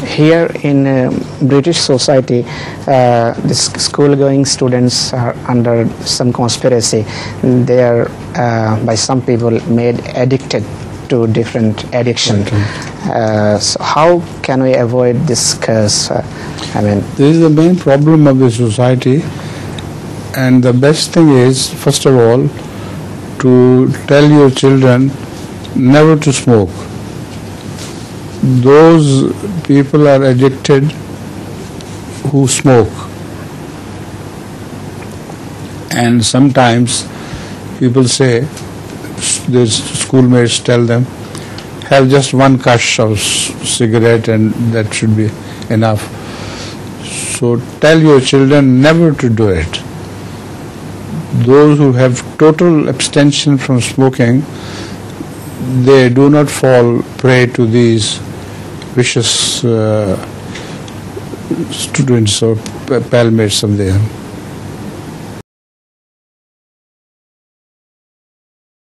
here in British society, the school-going students are under some conspiracy. They are, by some people, made addicted to different addiction. So how can we avoid this curse? This is the main problem of the society, and the best thing is, first of all, to tell your children never to smoke. Those people are addicted who smoke, and sometimes people say, the schoolmates tell them, have just one kash of cigarette and that should be enough. So tell your children never to do it. Those who have total abstention from smoking, they do not fall prey to these vicious students or palmates of theirs.